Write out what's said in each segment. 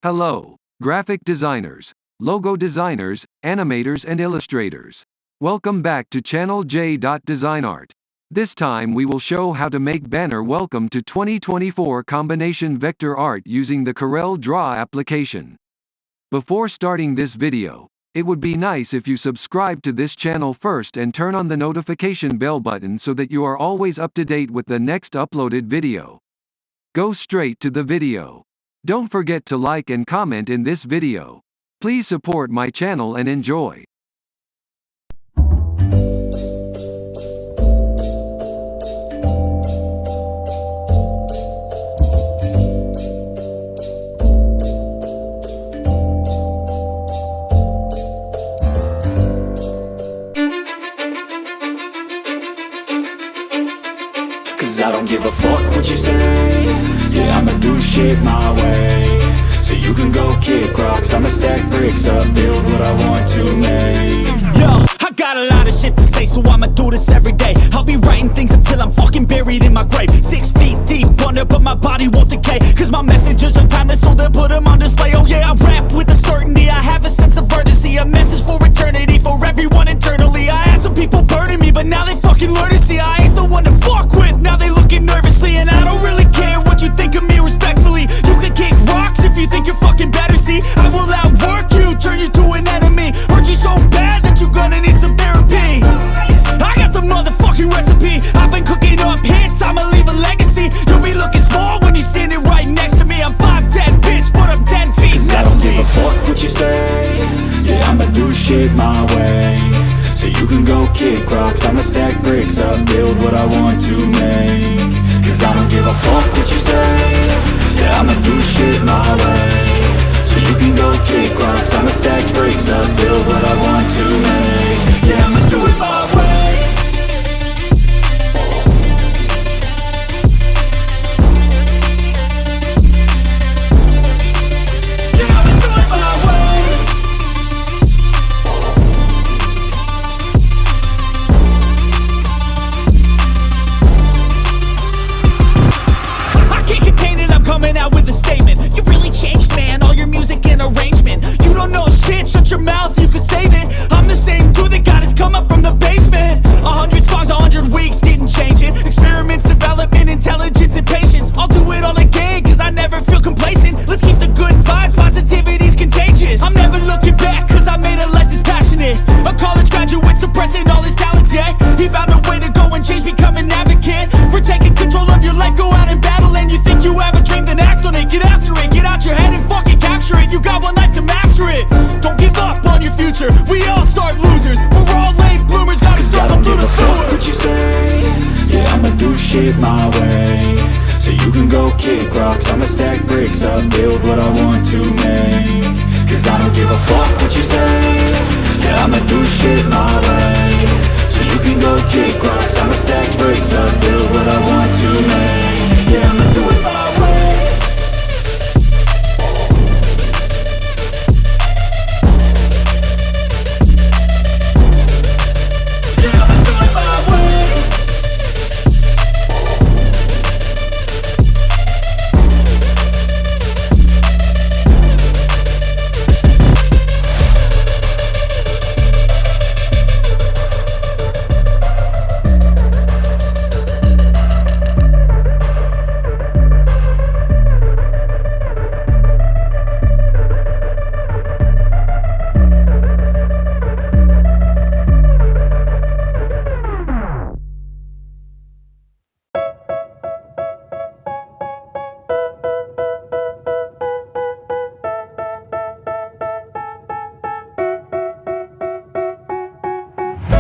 Hello, graphic designers, logo designers, animators and illustrators. Welcome back to channel J.DESIGNART. This time we will show how to make banner Welcome to 2024 combination vector art using the Corel Draw application. Before starting this video, it would be nice if you subscribe to this channel first and turn on the notification bell button so that you are always up to date with the next uploaded video. Go straight to the video. Don't forget to like and comment in this video. Please support my channel and enjoy. Cause I don't give a fuck what you say. Yeah, I'ma do shit my way. So you can go kick rocks, I'ma stack bricks up, build what I want to make. Yo, I got a lot of shit to say, so I'ma do this every day. I'll be writing things until I'm fucking buried in my grave. 6 feet deep under, but my body won't decay. Cause my messages are timeless, so they'll put them on display. Oh yeah, I rap with a certainty, I have a sense of urgency. A message for eternity, for everyone internally. I had some people burning me, but now they fucking learn to see I ain't the one to fuck with, now they looking nervously. And I don't really care what you think of me respectfully. You can kick rocks if you think you're fucking better, see. I will outwork you, turn you to an enemy. Hurt you so bad that you're gonna need some therapy. I got the motherfucking recipe. I've been cooking up hits, I'ma leave a legacy. You'll be looking small when you're standing right next to me. I'm 5'10", bitch, but I'm 10 feet Cause I next don't to give me. a fuck what you say. Yeah, I'ma do shit my way. So you can go kick rocks, I'ma stack bricks up, build what I want to make. Cause I don't give a fuck what you say. Yeah, I'ma do shit my way. So you can go kick rocks, I'ma stack bricks up, build what I want to make. Yeah, I'ma do it my way. Yeah, I'ma do it my way. I can't contain it, I'm coming out with a statement. You really changed, man, all your music and arrangement. You don't know shit, shut your mouth, you can save it. I'm the same dude that got his come up from the basement. 100 songs, 100 weeks, didn't change it. Experiments, development, intelligence, and patience. I'll do it all again, cause I never feel complacent. Let's keep the good vibes, positivity's contagious. I'm never looking back, cause I made a life that's passionate. A college graduate suppressing all his talents, yeah. He found a way to go and change, become an advocate. For taking control of your life, go out and battle. And you think you have a dream, then act on it. Get after it, get out your head and fucking capture it. You got one life to master it. Don't give up on your future, we all start losers. We're all late bloomers, gotta Cause I struggle don't through give the a fuck sewer. what you say. Yeah, I'ma do shit my way. So you can go kick rocks, I'ma stack bricks up, build what I want to make. Cause I don't give a fuck what you say. Yeah, I'ma do shit my way. So you can go kick rocks, I'ma stack bricks up, build what I want to make. Yeah, I'ma do it my way. Yeah, I'ma do it my way.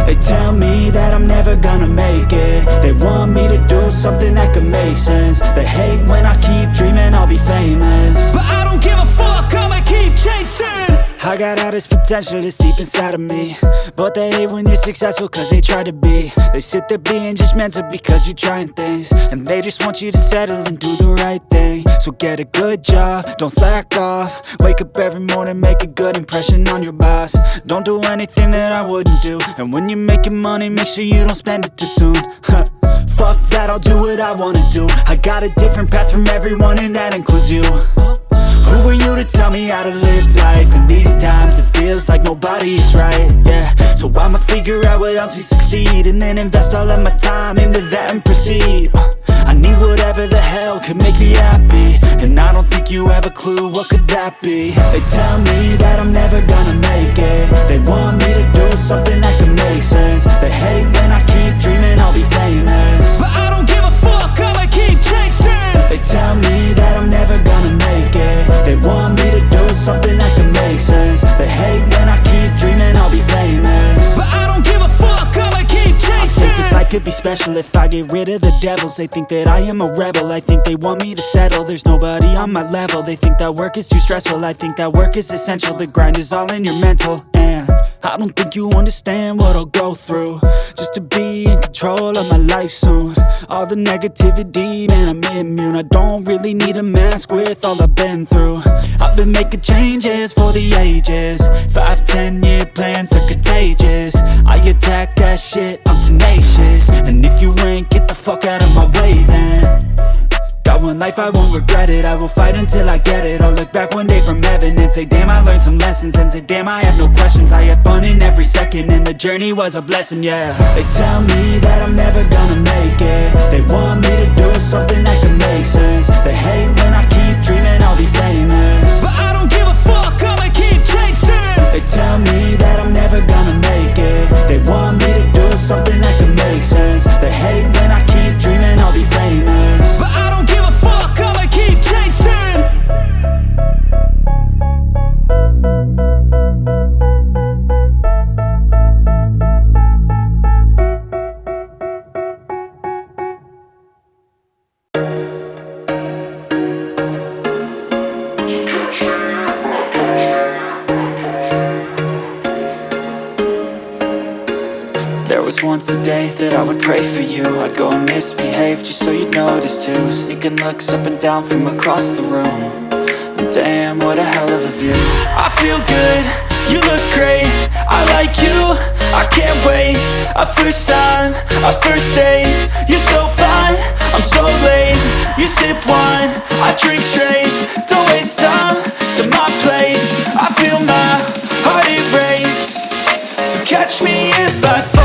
They tell me that I'm never gonna make it. They want me to do something that could make sense. They hate when I keep dreaming I'll be famous. But I don't give a fuck, I'ma keep chasing. I got all this potential that's deep inside of me. But they hate when you're successful cause they try to be. They sit there being judgmental because you're trying things. And they just want you to settle and do the right thing. So get a good job, don't slack off. Wake up every morning, make a good impression on your boss. Don't do anything that I wouldn't do. And when you're making money, make sure you don't spend it too soon. Fuck that, I'll do what I wanna do. I got a different path from everyone and that includes you. Who are you to tell me how to live life. And these times it feels like nobody is right, yeah. So I'ma figure out what else we succeed, and then invest all of my time into that and proceed. I need whatever the hell could make me happy, and I don't think you have a clue what could that be. They tell me that I'm never gonna make it. They want me to do something that can make sense. They hate when I keep dreaming I'll be famous, but I don't give a fuck, I'ma keep chasing. They tell me that I'm never gonna make it. They want me to do something that can make sense. They hate when I keep dreaming I'll be famous, but I don't give a fuck, I'ma keep chasing. I think this life could be special if I get rid of the devils. They think that I am a rebel, I think they want me to settle. There's nobody on my level. They think that work is too stressful, I think that work is essential. The grind is all in your mental, and I don't think you understand what I'll go through just to be in control of my life soon. All the negativity, man, I'm immune. I don't really need a mask with all I've been through. I've been making changes for the ages. 5-10 year plans are contagious. I attack that shit, I'm tenacious. And if you ain't, get the fuck out of my way then. Got one life, I won't regret it. I will fight until I get it. I'll look back one day from heaven and say, damn, I learned some lessons. And say, damn, I have no questions. I had fun in every second, and the journey was a blessing, yeah. They tell me that I'm never gonna make it. They want me to do something that can make sense. They hate when I keep dreaming I'll be famous, but I don't give a fuck, I'ma keep chasing. They tell me that I'm never gonna make it. They want me to do something that can make sense. They hate when I keep dreaming I'll be famous, but I don't give a fuck, I'ma keep chasing. There was once a day that I would pray for you. I'd go and misbehave just so you'd notice too. Sneaking looks up and down from across the room. And damn, what a hell of a view. I feel good, you look great, I like you, I can't wait. A first time, a first date, you're so fine, I'm so late. You sip wine, I drink straight, don't waste time to my place. I feel my heart erase, so catch me if I fall.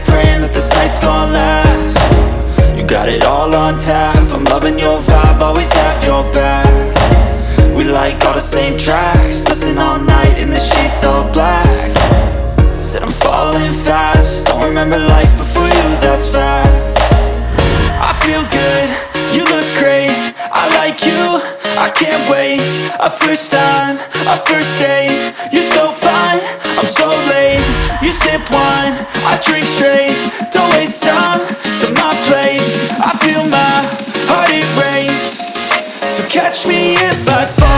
Praying that this night's gonna last. You got it all on tap, I'm loving your vibe, always have your back. We like all the same tracks, listen all night in the sheets all black. Said I'm falling fast, don't remember life before you, that's fact. I feel good, you look great, I like you, I can't wait. A first time, a first date, you're so fine, I'm so late. You sip wine, I drink straight, don't waste time to my place. I feel my heart erase, so catch me if I fall.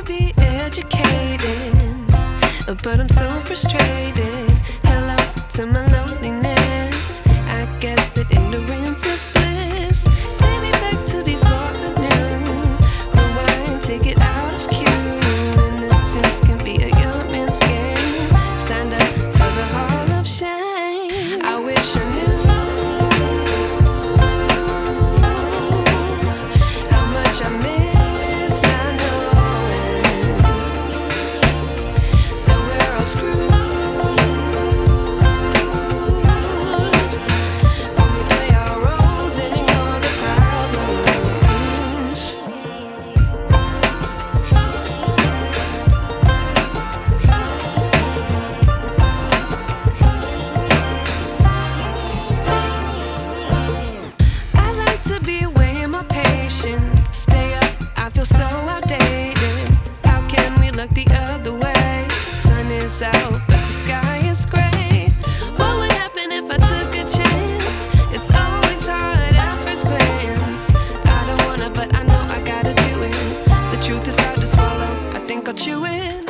be educated, but I'm so frustrated. Hello to my loneliness. I guess that ignorance is bliss. Take me back to before I knew. Rewind, take it out of cue. Innocence can be a young man's game. Signed up for the hall of shame. I wish I knew how much I miss not knowing that we're all screwed. When we play our roles and ignore the problems. I like to be way more patient. Stay up, I feel so outdated. How can we look the other way? Sun is out, but the sky is gray. What would happen if I took a chance? It's always hard at first glance. I don't wanna, but I know I gotta do it. The truth is hard to swallow, I think I'll chew it.